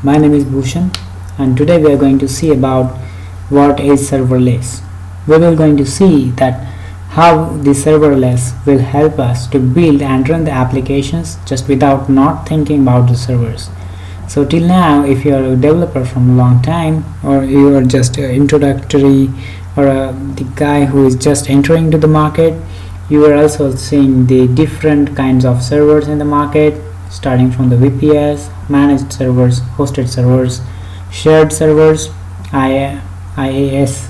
My name is Bhushan and today we are going to see about what is serverless. We will going to see that how the serverless will help us to build and run the applications just without not thinking about the servers. So till now, if you are a developer from a long time, or you are just introductory, or the guy who is just entering to the market, you are also seeing the different kinds of servers in the market, starting from the VPS, managed servers, hosted servers, shared servers, IaaS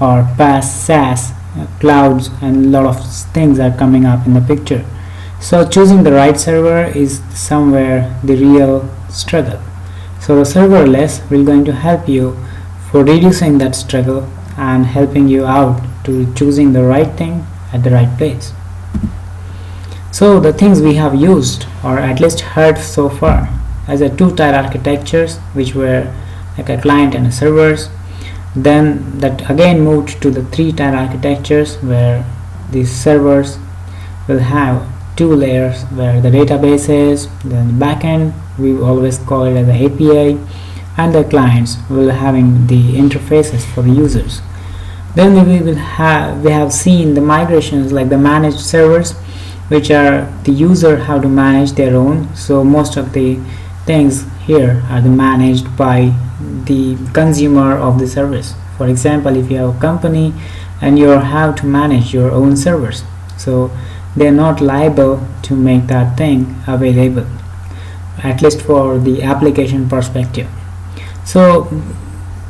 or PaaS, SaaS, clouds, and a lot of things are coming up in the picture. So choosing the right server is somewhere the real struggle. So the serverless will going to help you for reducing that struggle and helping you out to choosing the right thing at the right place. So the things we have used or at least heard so far as a two-tier architectures, which were like a client and a servers. Then that again moved to the three-tier architectures where the servers will have two layers, where the database is, then the backend we always call it as the API, and the clients will having the interfaces for the users. Then we have seen the migrations like the managed servers, which are the user have to manage their own. So most of the things here are managed by the consumer of the service. For example, if you have a company and you have to manage your own servers, so they are not liable to make that thing available, at least for the application perspective. So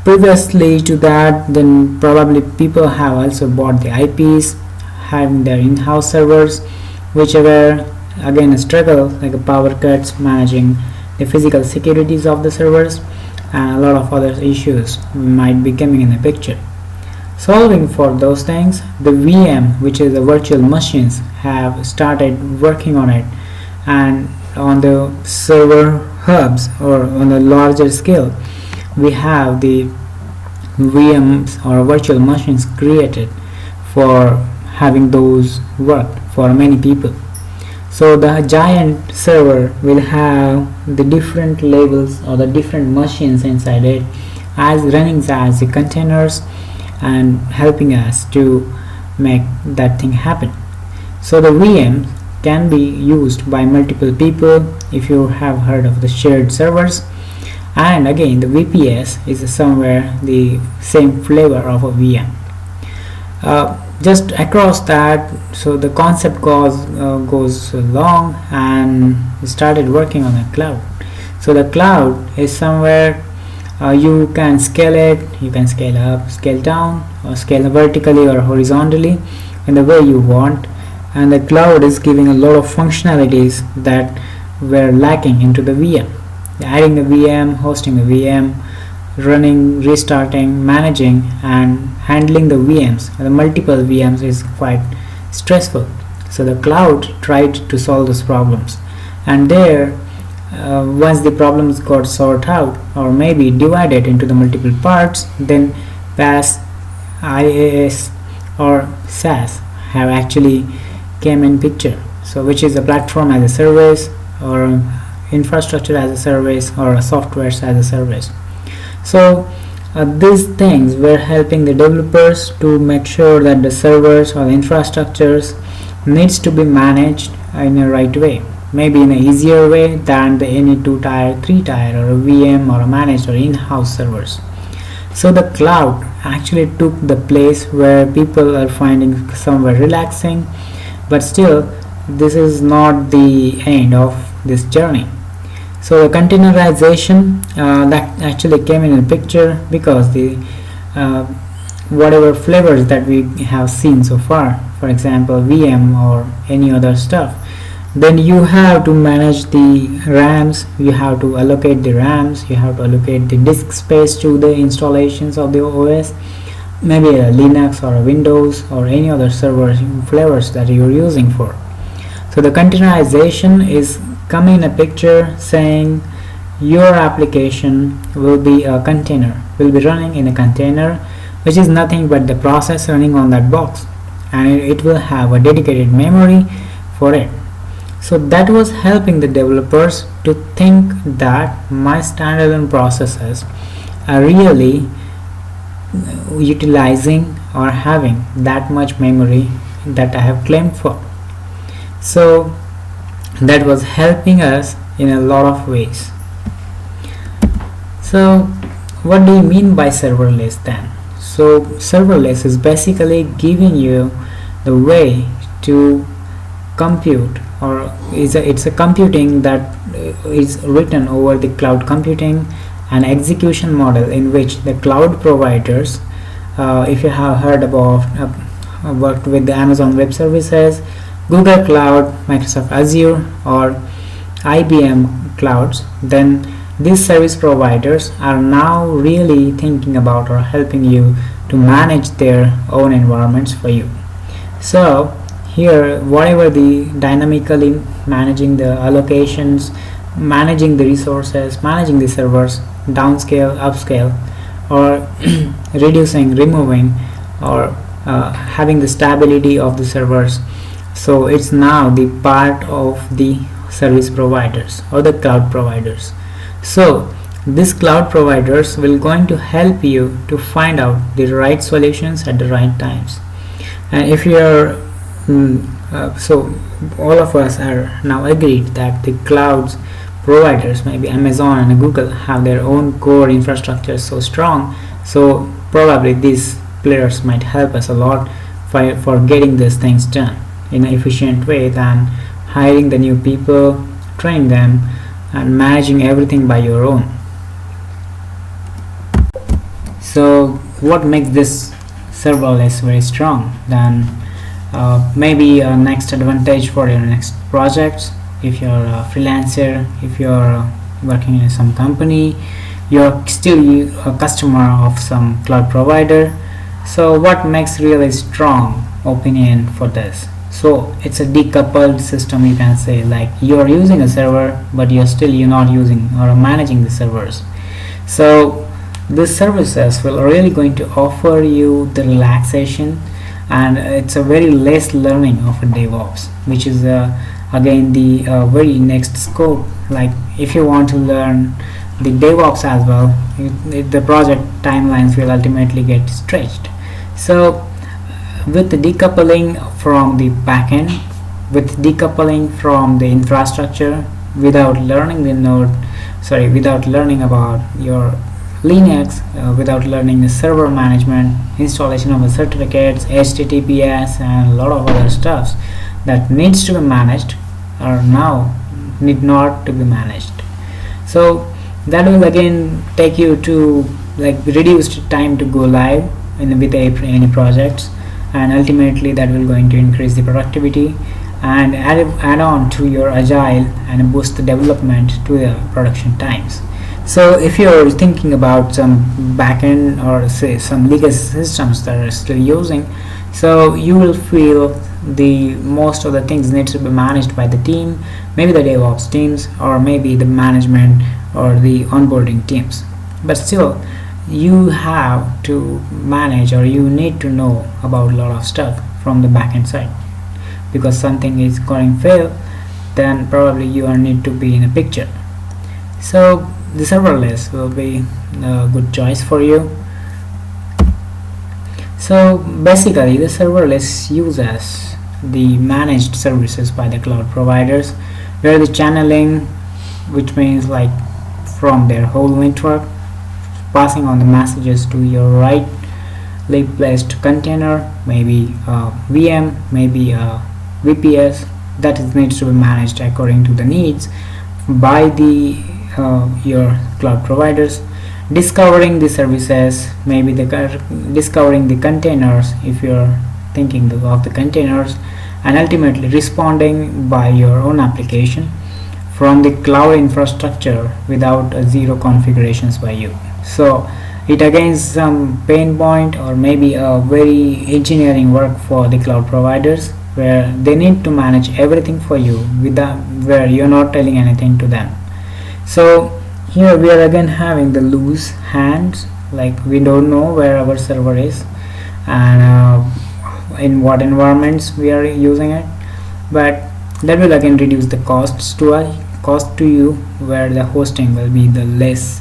previously to that, then probably people have also bought the IPs, having their in-house servers, which were again a struggle, like a power cuts, managing the physical securities of the servers, and a lot of other issues might be coming in the picture. Solving for those things, the VM, which is the virtual machines, have started working on it, and on the server hubs or on a larger scale, we have the VMs or virtual machines created for having those work for many people. So the giant server will have the different labels or the different machines inside it as running as the containers and helping us to make that thing happen. So the VM can be used by multiple people if you have heard of the shared servers, and again the VPS is somewhere the same flavor of a VM. Just across that, so the concept goes long, and we started working on a cloud. So the cloud is somewhere you can scale it, you can scale up, scale down, or scale vertically or horizontally in the way you want, and the cloud is giving a lot of functionalities that were lacking into the VM. Adding the VM, hosting the VM, running, restarting, managing, and handling the VMs, the multiple VMs, is quite stressful. So the cloud tried to solve those problems, and there once the problems got sorted out or maybe divided into the multiple parts, then PaaS, IaaS or SaaS have actually came in picture. So which is a platform as a service or infrastructure as a service or a software as a service. So these things were helping the developers to make sure that the servers or the infrastructures needs to be managed in a right way, maybe in an easier way than the any 2-tier, 3-tier or a VM or a managed or in-house servers. So the cloud actually took the place where people are finding somewhere relaxing, but still this is not the end of this journey. So the containerization that actually came in the picture because the whatever flavors that we have seen so far, for example VM or any other stuff, then you have to manage the RAMs, you have to allocate the RAMs, you have to allocate the disk space to the installations of the OS, maybe a Linux or a Windows or any other server flavors that you're using for. So the containerization is coming in a picture saying your application will be a container, will be running in a container, which is nothing but the process running on that box, and it will have a dedicated memory for it. So that was helping the developers to think that my standalone processes are really utilizing or having that much memory that I have claimed for. So that was helping us in a lot of ways. So what do you mean by serverless then? So serverless is basically giving you the way to compute, or it's a computing that is written over the cloud computing, an execution model in which the cloud providers, if you have heard about worked with the Amazon Web Services, Google Cloud, Microsoft Azure, or IBM clouds, then these service providers are now really thinking about or helping you to manage their own environments for you. So here, whatever the dynamically managing the allocations, managing the resources, managing the servers, downscale, upscale, or reducing, removing, or having the stability of the servers. So it's now the part of the service providers or the cloud providers. So these cloud providers will going to help you to find out the right solutions at the right times. And if you're so all of us are now agreed that the clouds providers, maybe Amazon and Google, have their own core infrastructure so strong, so probably these players might help us a lot for getting these things done in an efficient way than hiring the new people, training them, and managing everything by your own. So what makes this serverless very strong? Then maybe a next advantage for your next projects. If you're a freelancer, if you're working in some company, you're still a customer of some cloud provider. So what makes really strong opinion for this? So it's a decoupled system, you can say, like you're using a server but you're not using or managing the servers. So these services will really going to offer you the relaxation, and it's a very less learning of a DevOps, which is again the very next scope. Like if you want to learn the DevOps as well, the project timelines will ultimately get stretched. So with the decoupling from the backend, with decoupling from the infrastructure, without learning without learning about your Linux, without learning the server management, installation of the certificates, HTTPS, and a lot of other stuffs that needs to be managed or now need not to be managed. So that will again take you to like reduced time to go live with any projects, and ultimately that will going to increase the productivity and add on to your agile and boost the development to the production times. So if you're thinking about some backend or say some legacy systems that are still using, so you will feel the most of the things need to be managed by the team, maybe the DevOps teams, or maybe the management or the onboarding teams. But still, you have to manage, or you need to know about a lot of stuff from the backend side, because something is going fail, then probably you need to be in a picture. So the serverless will be a good choice for you. So basically the serverless uses the managed services by the cloud providers, where the channeling, which means like from their whole network, passing on the messages to your rightly placed container, maybe a VM, maybe a VPS, that needs to be managed according to the needs by the your cloud providers, discovering the services, maybe discovering the containers if you're thinking of the containers, and ultimately responding by your own application from the cloud infrastructure without zero configurations by you. So it again is some pain point, or maybe a very engineering work for the cloud providers, where they need to manage everything for you where you're not telling anything to them. So here we are again having the loose hands, like we don't know where our server is and in what environments we are using it. But that will again reduce the cost to you, where the hosting will be the less.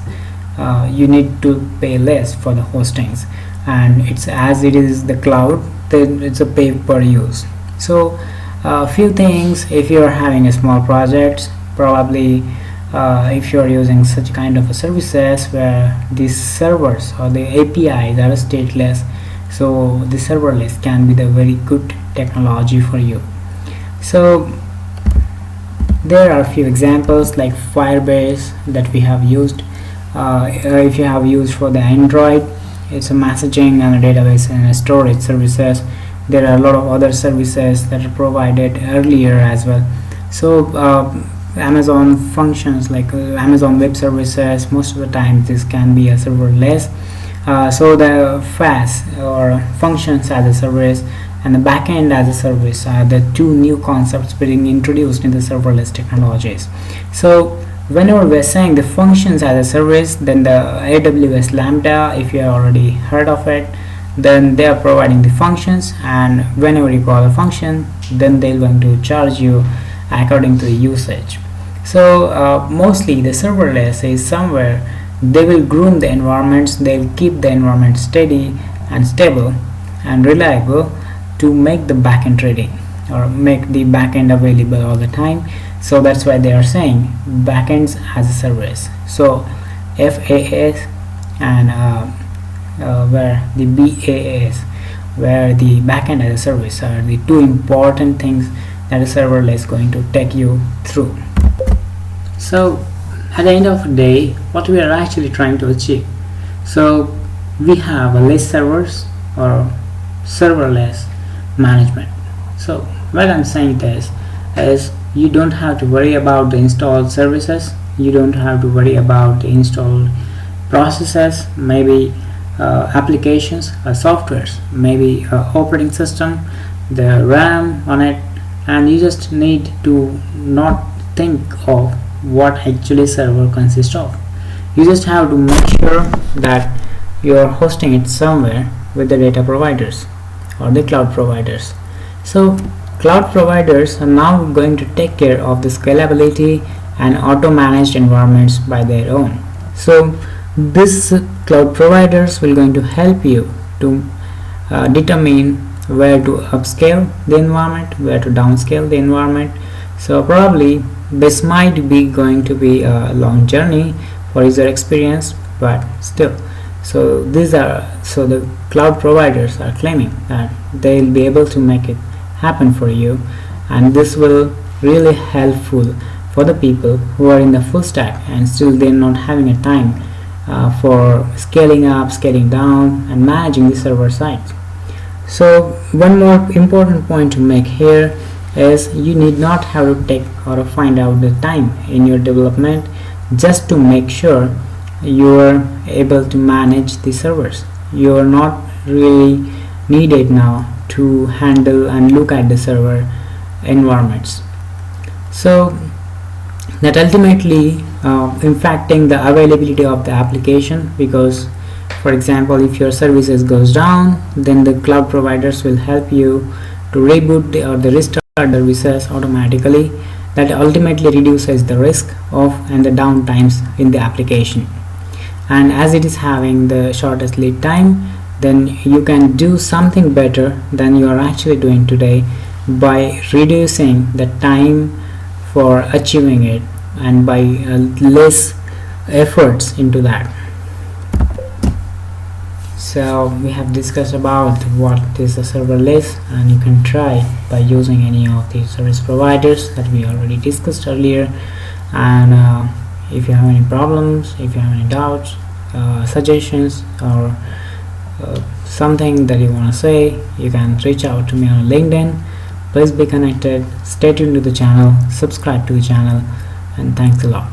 You need to pay less for the hostings, and it's as it is the cloud, then it's a pay per use. So a few things, if you are having a small project, probably if you are using such kind of a services where these servers or the APIs are stateless, so the serverless can be the very good technology for you. So there are a few examples like Firebase that we have used. If you have used for the Android, it's a messaging and a database and a storage services. There are a lot of other services that are provided earlier as well. So Amazon functions like Amazon Web Services, most of the time this can be a serverless. So the FAS or functions as a service and the backend as a service are the two new concepts being introduced in the serverless technologies. So whenever we're saying the functions as a service, then the AWS Lambda, if you have already heard of it, then they are providing the functions, and whenever you call a function, then they're going to charge you according to the usage. So mostly the serverless is somewhere they will groom the environments, they'll keep the environment steady and stable and reliable to make the backend ready or make the backend available all the time. So that's why they are saying backends as a service. So FAS and where the BAS, where the backend as a service, are the two important things that a serverless is going to take you through. So at the end of the day, what we are actually trying to achieve, so we have a less servers or serverless management. So what I'm saying this is, you don't have to worry about the installed services, you don't have to worry about the installed processes, maybe applications or softwares, maybe operating system, the RAM on it, and you just need to not think of what actually server consists of. You just have to make sure that you are hosting it somewhere with the data providers or the cloud providers. So cloud providers are now going to take care of the scalability and auto managed environments by their own. So this cloud providers will going to help you to determine where to upscale the environment, where to downscale the environment. So probably this might be going to be a long journey for user experience, but still, so the cloud providers are claiming that they'll be able to make it happen for you, and this will really helpful for the people who are in the full stack and still they're not having a time for scaling up, scaling down and managing the server sites. So one more important point to make here is, you need not have to take or find out the time in your development just to make sure you are able to manage the servers. You are not really needed now to handle and look at the server environments. So that ultimately impacting the availability of the application, because for example, if your services goes down, then the cloud providers will help you to reboot or the restart the services automatically. That ultimately reduces the risk of and the downtimes in the application. And as it is having the shortest lead time, then you can do something better than you are actually doing today by reducing the time for achieving it and by less efforts into that. So we have discussed about what is a serverless, and you can try by using any of the service providers that we already discussed earlier. And if you have any problems, if you have any doubts, suggestions, or something that you want to say, you can reach out to me on LinkedIn. Please be connected, stay tuned to the channel, subscribe to the channel, and thanks a lot.